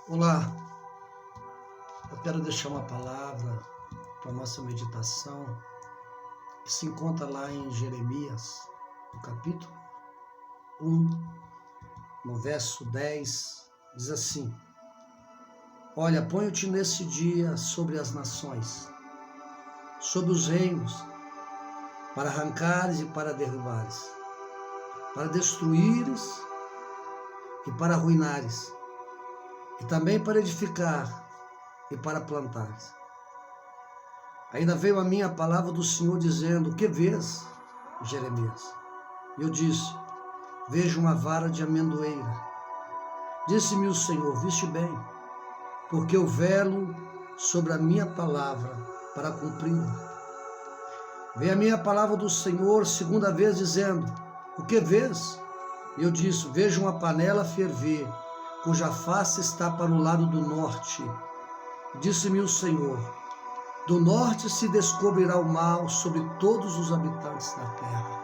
Olá, eu quero deixar uma palavra para a nossa meditação, que se encontra lá em Jeremias, no capítulo 1, no verso 10, diz assim: Olha, ponho-te nesse dia sobre as nações, sobre os reinos, para arrancares e para derrubares, para destruíres e para arruinares, e também para edificar e para plantares. Ainda veio a mim a palavra do Senhor dizendo: O que vês, Jeremias? E eu disse: Vejo uma vara de amendoeira. Disse-me o Senhor: Viste bem, porque eu velo sobre a minha palavra para cumpri-la. Veio a mim a palavra do Senhor segunda vez dizendo: O que vês? E eu disse: Vejo uma panela ferver, cuja face está para o lado do norte. Disse-me o Senhor: Do norte se descobrirá o mal sobre todos os habitantes da terra.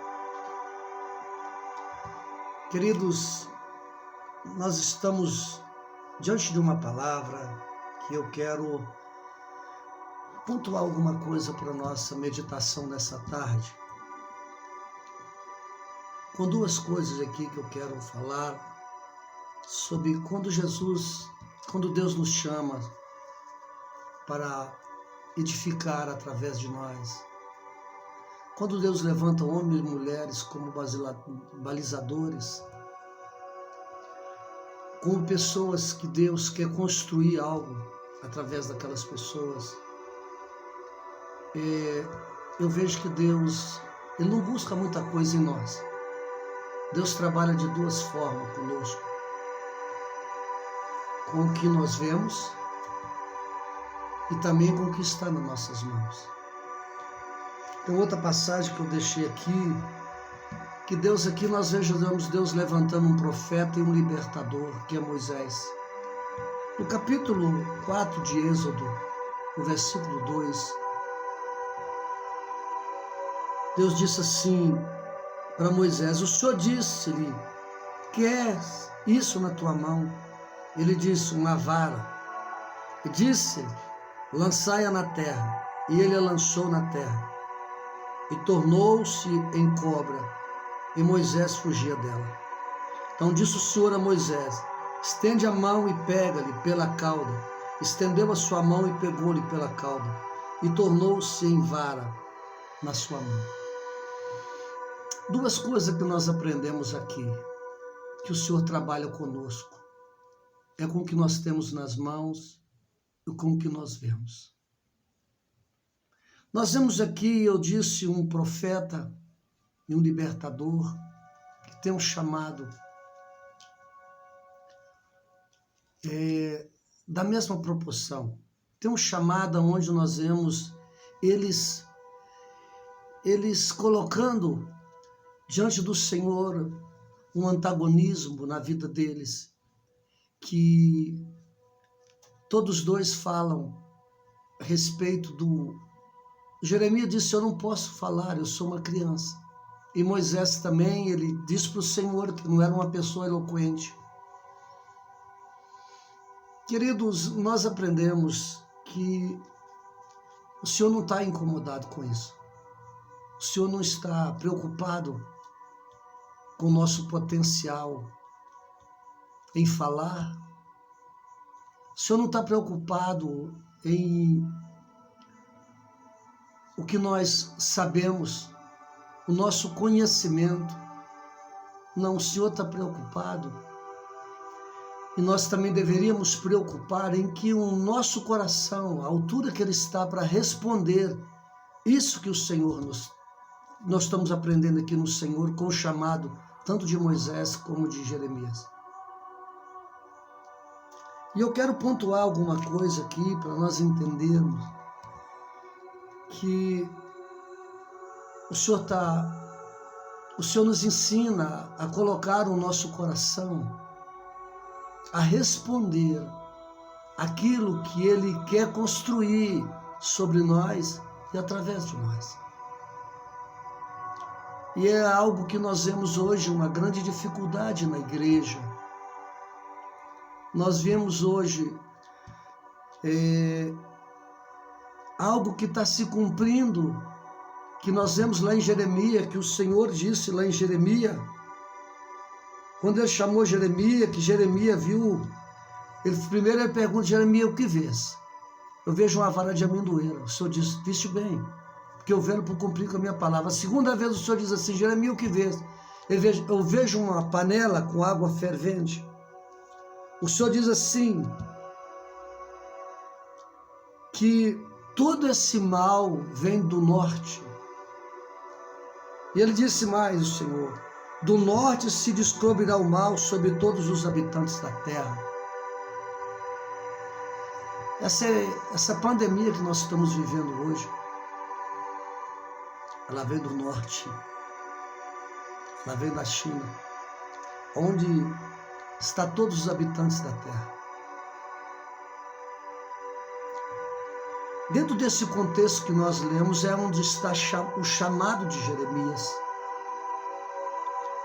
Queridos, nós estamos diante de uma palavra que eu quero pontuar alguma coisa para a nossa meditação nessa tarde. Com duas coisas aqui que eu quero falar sobre quando Deus nos chama para edificar através de nós. Quando Deus levanta homens e mulheres como balizadores, como pessoas que Deus quer construir algo através daquelas pessoas, eu vejo que Deus, Ele não busca muita coisa em nós. Deus trabalha de duas formas conosco: com o que nós vemos e também com o que está nas nossas mãos. Tem outra passagem que eu deixei aqui, que Deus aqui nós vejamos Deus levantando um profeta e um libertador, que é Moisés. No capítulo 4 de Êxodo, no versículo 2, Deus disse assim para Moisés: O Senhor disse-lhe: Que é isso na tua mão? Ele disse: Uma vara. E disse: Lançai-a na terra. E ele a lançou na terra, e tornou-se em cobra, e Moisés fugia dela. Então disse o Senhor a Moisés: Estende a mão e pega-lhe pela cauda. Estendeu a sua mão e pegou-lhe pela cauda, e tornou-se em vara na sua mão. Duas coisas que nós aprendemos aqui, que o Senhor trabalha conosco, é com o que nós temos nas mãos e com o que nós vemos. Nós vemos aqui, eu disse, um profeta e um libertador que tem um chamado da mesma proporção. Tem um chamado onde nós vemos eles colocando diante do Senhor um antagonismo na vida deles, que todos dois falam a respeito do... Jeremias disse: Eu não posso falar, eu sou uma criança. E Moisés também, ele disse para o Senhor que não era uma pessoa eloquente. Queridos, nós aprendemos que o Senhor não está incomodado com isso. O Senhor não está preocupado com o nosso potencial em falar. O Senhor não está preocupado em o que nós sabemos, o nosso conhecimento. Não, o Senhor está preocupado. E nós também deveríamos preocupar em que o nosso coração, a altura que ele está para responder isso que o Senhor nós estamos aprendendo aqui no Senhor, com o chamado tanto de Moisés como de Jeremias. E eu quero pontuar alguma coisa aqui para nós entendermos que o Senhor nos ensina a colocar o nosso coração a responder aquilo que Ele quer construir sobre nós e através de nós. E é algo que nós vemos hoje, uma grande dificuldade na igreja. nós vemos hoje algo que está se cumprindo, que nós vemos lá em Jeremias, que o Senhor disse lá em Jeremias, quando ele chamou Jeremias, que Jeremias viu, primeiro ele pergunta, Jeremias, o que vês? Eu vejo uma vara de amendoeira. O Senhor diz, viste bem, porque eu venho por cumprir com a minha palavra. A segunda vez o Senhor diz assim, Jeremias, o que vês? Eu vejo uma panela com água fervente. O Senhor diz assim, que todo esse mal vem do norte. E ele disse mais, o Senhor, do norte se descobrirá o mal sobre todos os habitantes da terra. Essa pandemia que nós estamos vivendo hoje, ela vem do norte, ela vem da China, onde estão todos os habitantes da terra. Dentro desse contexto que nós lemos é onde está o chamado de Jeremias.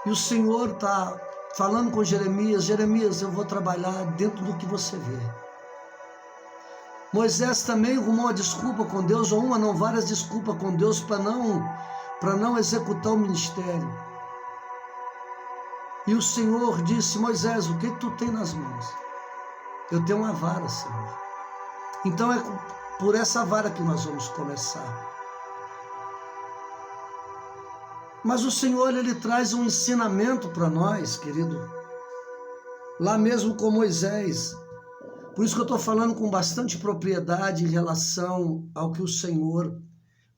E o Senhor está falando com Jeremias, Jeremias, eu vou trabalhar dentro do que você vê. Moisés também arrumou uma desculpa com Deus, ou uma, não, várias desculpas com Deus para não executar o ministério. E o Senhor disse, Moisés, o que tu tem nas mãos? Eu tenho uma vara, Senhor. Então é por essa vara que nós vamos começar. Mas o Senhor, Ele traz um ensinamento para nós, querido. Lá mesmo com Moisés. Por isso que eu estou falando com bastante propriedade em relação ao que o Senhor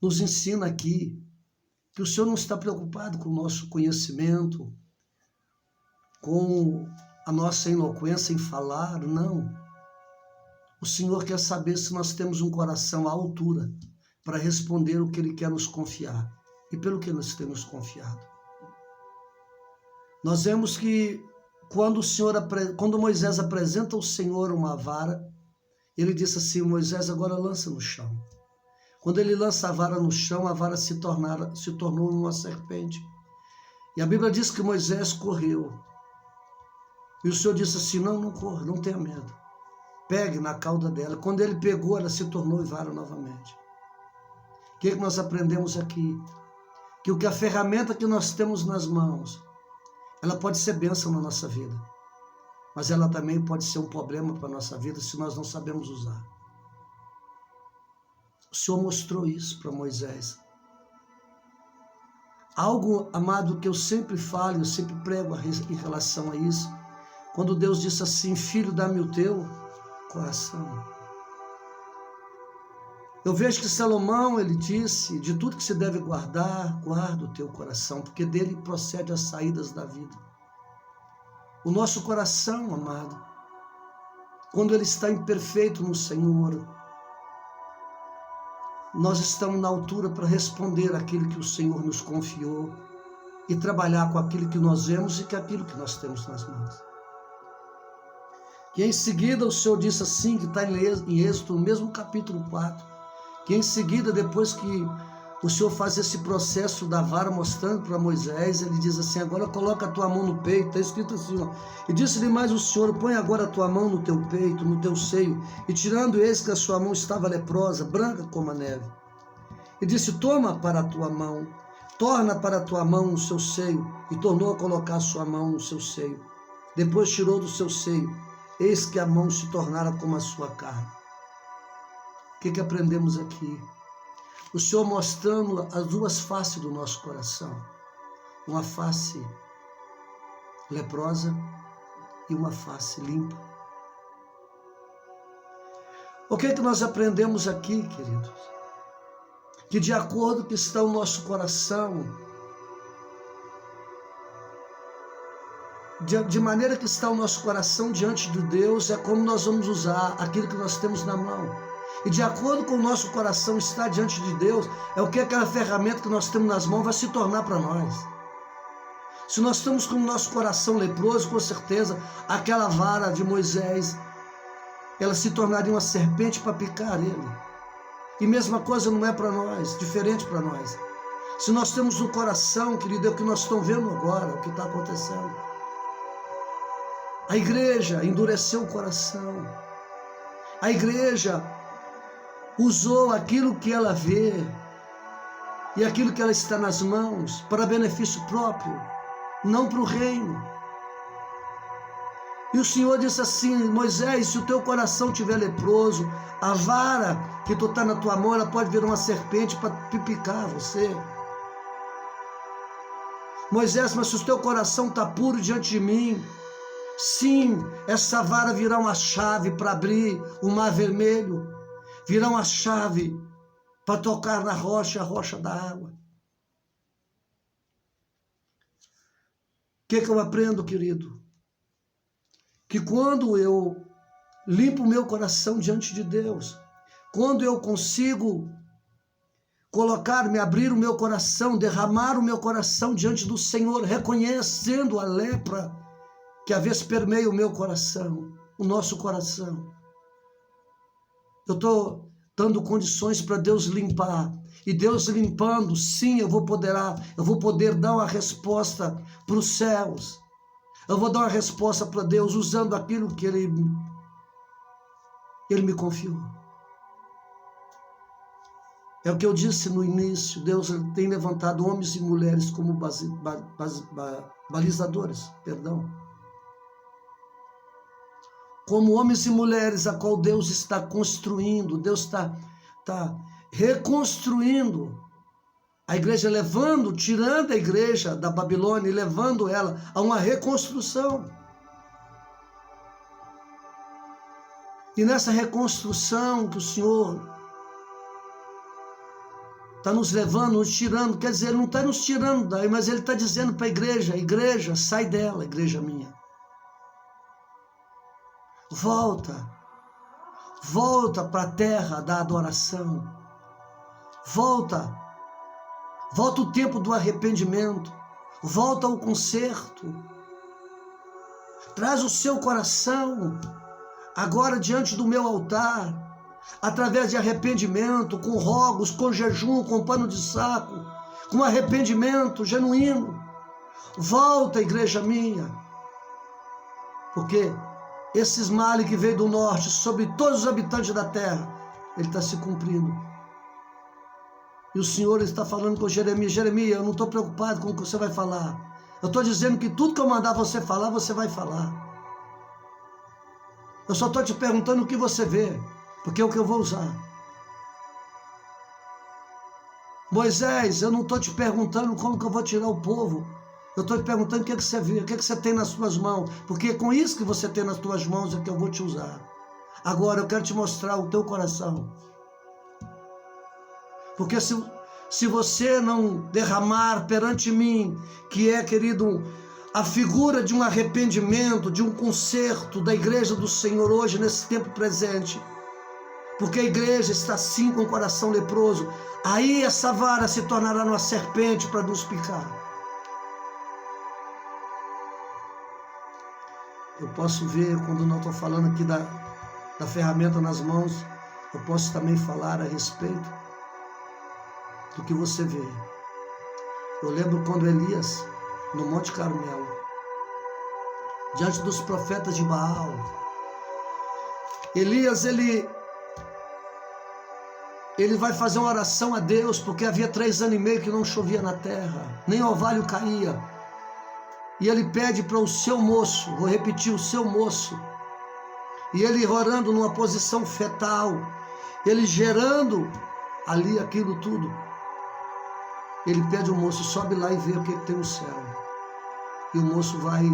nos ensina aqui. Que o Senhor não está preocupado com o nosso conhecimento, com a nossa eloquência em falar, não. O Senhor quer saber se nós temos um coração à altura para responder o que Ele quer nos confiar. E pelo que nós temos confiado. Nós vemos que quando Moisés apresenta ao Senhor uma vara, ele disse assim, Moisés, agora lança no chão. Quando ele lança a vara no chão, a vara se tornou uma serpente. E a Bíblia diz que Moisés correu. E o Senhor disse assim, não corra, não tenha medo. Pegue na cauda dela. Quando ele pegou, ela se tornou vara novamente. O que nós aprendemos aqui? Que a ferramenta que nós temos nas mãos, ela pode ser bênção na nossa vida, mas ela também pode ser um problema para a nossa vida se nós não sabemos usar. O Senhor mostrou isso para Moisés. Algo, amado, que eu sempre falo, eu sempre prego em relação a isso, quando Deus disse assim, filho, dá-me o teu coração. Eu vejo que Salomão, ele disse, de tudo que se deve guardar, guarda o teu coração, porque dele procede as saídas da vida. O nosso coração, amado, quando ele está imperfeito no Senhor, nós estamos na altura para responder aquilo que o Senhor nos confiou e trabalhar com aquilo que nós vemos e com aquilo que nós temos nas mãos. E em seguida o Senhor disse assim, que está em Êxodo, no mesmo capítulo 4, que em seguida, depois que o Senhor faz esse processo da vara mostrando para Moisés, ele diz assim, agora coloca a tua mão no peito, está escrito assim, ó, e disse-lhe mais o Senhor, põe agora a tua mão no teu peito, no teu seio, e tirando eis que a sua mão estava leprosa, branca como a neve, e disse, toma para a tua mão, torna para a tua mão no seu seio, e tornou a colocar a sua mão no seu seio, depois tirou do seu seio, eis que a mão se tornara como a sua carne. O que aprendemos aqui? O Senhor mostrando as duas faces do nosso coração. Uma face leprosa e uma face limpa. O que nós aprendemos aqui, queridos? Que de acordo com que está o nosso coração, de maneira que está o nosso coração diante de Deus, é como nós vamos usar aquilo que nós temos na mão. E de acordo com o nosso coração estar diante de Deus, é o que aquela ferramenta que nós temos nas mãos vai se tornar para nós. Se nós estamos com o nosso coração leproso, com certeza, aquela vara de Moisés, ela se tornaria uma serpente para picar ele. E mesma coisa não é para nós, diferente para nós. Se nós temos um coração, querido, é o que nós estamos vendo agora, o que está acontecendo. A igreja endureceu o coração. A igreja usou aquilo que ela vê e aquilo que ela está nas mãos para benefício próprio, não para o reino. E o Senhor disse assim: Moisés, se o teu coração estiver leproso, a vara que tu está na tua mão, ela pode virar uma serpente para picar você. Moisés, mas se o teu coração está puro diante de mim, sim, essa vara virá uma chave para abrir o mar vermelho, virá uma chave para tocar na rocha, a rocha da água. O que eu aprendo, querido? Que quando eu limpo o meu coração diante de Deus, quando eu consigo colocar-me, abrir o meu coração, derramar o meu coração diante do Senhor, reconhecendo a lepra que às vezes permeia o meu coração, o nosso coração. Eu estou dando condições para Deus limpar. E Deus limpando, sim, eu vou poder dar uma resposta para os céus. Eu vou dar uma resposta para Deus usando aquilo que Ele me confiou. É o que eu disse no início, Deus tem levantado homens e mulheres como balizadores, como homens e mulheres a qual Deus está construindo, Deus está reconstruindo a igreja, tirando a igreja da Babilônia e levando ela a uma reconstrução. E nessa reconstrução que o Senhor está nos levando, nos tirando, quer dizer, Ele não está nos tirando daí, mas Ele está dizendo para a igreja, sai dela, igreja minha. Volta para a terra da adoração. Volta o tempo do arrependimento. Volta ao conserto. Traz o seu coração agora diante do meu altar, através de arrependimento, com rogos, com jejum, com pano de saco, com arrependimento genuíno. Volta, igreja minha, porque esses males que veio do norte sobre todos os habitantes da terra, ele está se cumprindo. E o Senhor está falando com Jeremias: Jeremias, eu não estou preocupado com o que você vai falar. Eu estou dizendo que tudo que eu mandar você falar, você vai falar. Eu só estou te perguntando o que você vê, porque é o que eu vou usar. Moisés, eu não estou te perguntando como que eu vou tirar o povo. Eu estou te perguntando o que você vê, o que você tem nas suas mãos, porque é com isso que você tem nas suas mãos é que eu vou te usar. Agora eu quero te mostrar o teu coração. Porque se você não derramar perante mim, que é, querido, a figura de um arrependimento, de um conserto da igreja do Senhor hoje, nesse tempo presente, porque a igreja está assim com o coração leproso, aí essa vara se tornará uma serpente para nos picar. Eu posso ver, quando não estou falando aqui da ferramenta nas mãos, eu posso também falar a respeito do que você vê. Eu lembro quando Elias, no Monte Carmelo, diante dos profetas de Baal, Elias, ele vai fazer uma oração a Deus, porque havia 3 anos e meio que não chovia na terra, nem orvalho caía. E ele pede para o seu moço, vou repetir, o seu moço, e ele orando numa posição fetal, ele gerando ali aquilo tudo. Ele pede ao moço: sobe lá e vê o que tem no céu. E o moço vai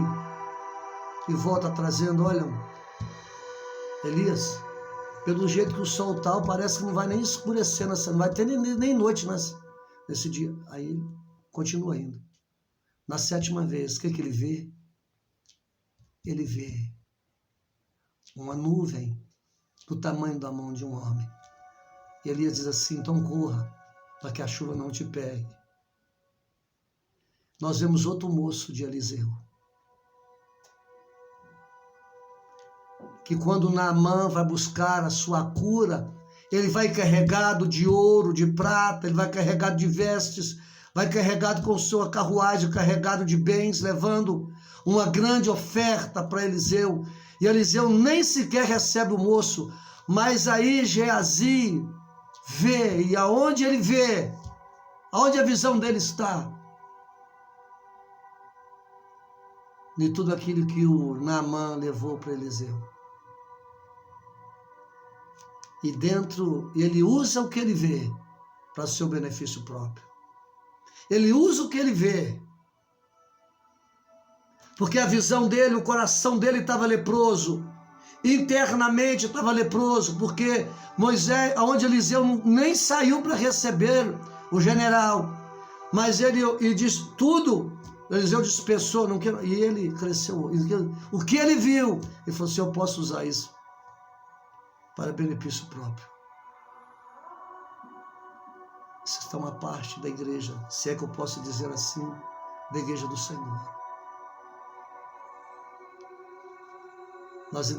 e volta trazendo: olha, Elias, pelo jeito que o sol está, parece que não vai nem escurecer, não vai ter nem noite nesse dia. Aí ele continua indo. Na 7ª vez, o que ele vê? Ele vê uma nuvem do tamanho da mão de um homem. E Elias diz assim: então corra, para que a chuva não te pegue. Nós vemos outro moço de Eliseu, que quando Naamã vai buscar a sua cura, ele vai carregado de ouro, de prata, ele vai carregado de vestes, vai carregado com sua carruagem, carregado de bens, levando uma grande oferta para Eliseu, e Eliseu nem sequer recebe o moço, mas aí Geazi vê, e aonde ele vê, aonde a visão dele está, de tudo aquilo que o Naamã levou para Eliseu. E dentro, ele usa o que ele vê para seu benefício próprio. Ele usa o que ele vê, porque a visão dele, o coração dele estava leproso, internamente estava leproso, porque Moisés, aonde Eliseu nem saiu para receber o general, mas ele diz tudo, Eliseu dispensou, não quero, e ele cresceu. O que ele viu, ele falou assim: eu posso usar isso para benefício próprio. Isso está uma parte da igreja, se é que eu posso dizer assim, da igreja do Senhor. Nós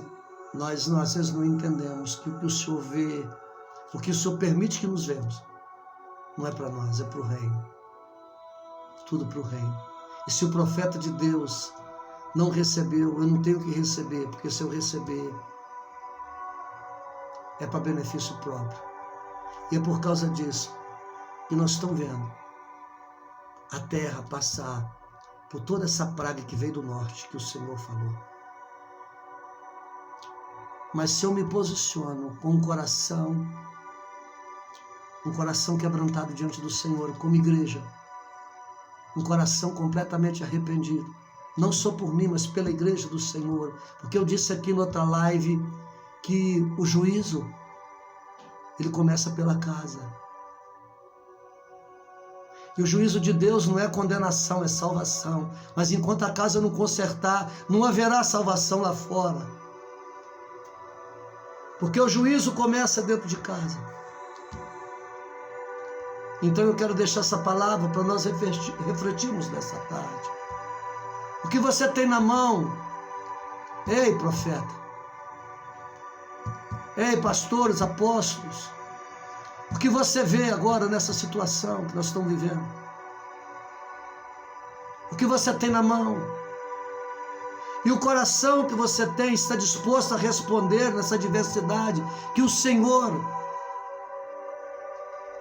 às vezes não entendemos que o que o Senhor vê, o que o Senhor permite que nos vemos, não é para nós, é para o reino. Tudo para o reino. E se o profeta de Deus não recebeu, eu não tenho que receber, porque se eu receber, é para benefício próprio. E é por causa disso que nós estamos vendo a terra passar por toda essa praga que veio do norte, que o Senhor falou. Mas se eu me posiciono com um coração quebrantado diante do Senhor, como igreja, um coração completamente arrependido, não só por mim, mas pela igreja do Senhor, porque eu disse aqui em outra live que o juízo, ele começa pela casa. E o juízo de Deus não é condenação, é salvação. Mas enquanto a casa não consertar, não haverá salvação lá fora. Porque o juízo começa dentro de casa. Então eu quero deixar essa palavra para nós refletirmos nessa tarde. O que você tem na mão? Ei, profeta. Ei, pastores, apóstolos. O que você vê agora nessa situação que nós estamos vivendo? O que você tem na mão? E o coração que você tem está disposto a responder nessa adversidade que o Senhor,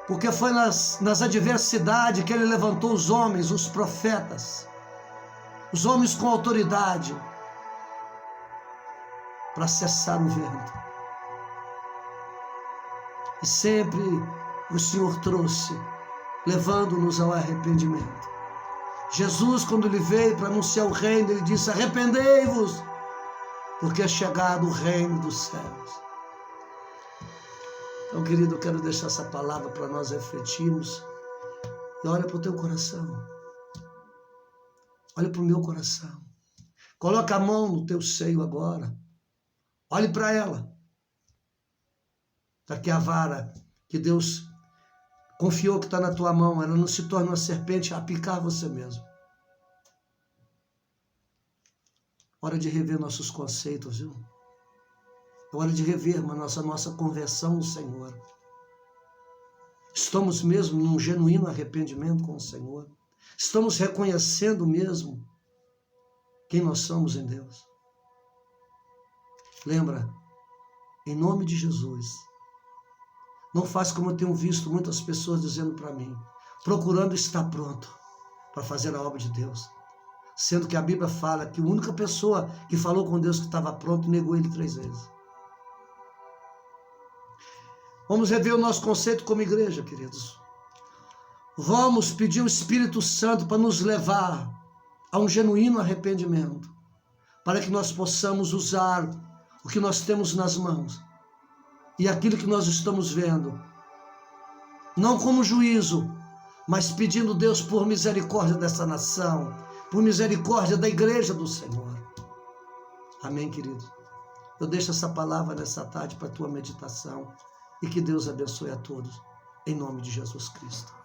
porque foi nas adversidades que Ele levantou os homens, os profetas, os homens com autoridade, para cessar o vento. E sempre o Senhor trouxe, levando-nos ao arrependimento. Jesus, quando Ele veio para anunciar o reino, Ele disse: arrependei-vos, porque é chegado o reino dos céus. Então, querido, eu quero deixar essa palavra para nós refletirmos. E olha para o teu coração. Olha para o meu coração. Coloca a mão no teu seio agora. Olhe para ela. Para que a vara que Deus confiou que está na tua mão, ela não se torne uma serpente a picar você mesmo. Hora de rever nossos conceitos, viu? É hora de rever nossa conversão no Senhor. Estamos mesmo num genuíno arrependimento com o Senhor? Estamos reconhecendo mesmo quem nós somos em Deus? Lembra, em nome de Jesus, não faz como eu tenho visto muitas pessoas dizendo para mim, procurando estar pronto para fazer a obra de Deus. Sendo que a Bíblia fala que a única pessoa que falou com Deus que estava pronto, negou Ele 3 vezes. Vamos rever o nosso conceito como igreja, queridos. Vamos pedir o Espírito Santo para nos levar a um genuíno arrependimento, para que nós possamos usar o que nós temos nas mãos e aquilo que nós estamos vendo, não como juízo, mas pedindo Deus por misericórdia dessa nação, por misericórdia da igreja do Senhor. Amém, querido? Eu deixo essa palavra nessa tarde para a tua meditação e que Deus abençoe a todos, em nome de Jesus Cristo.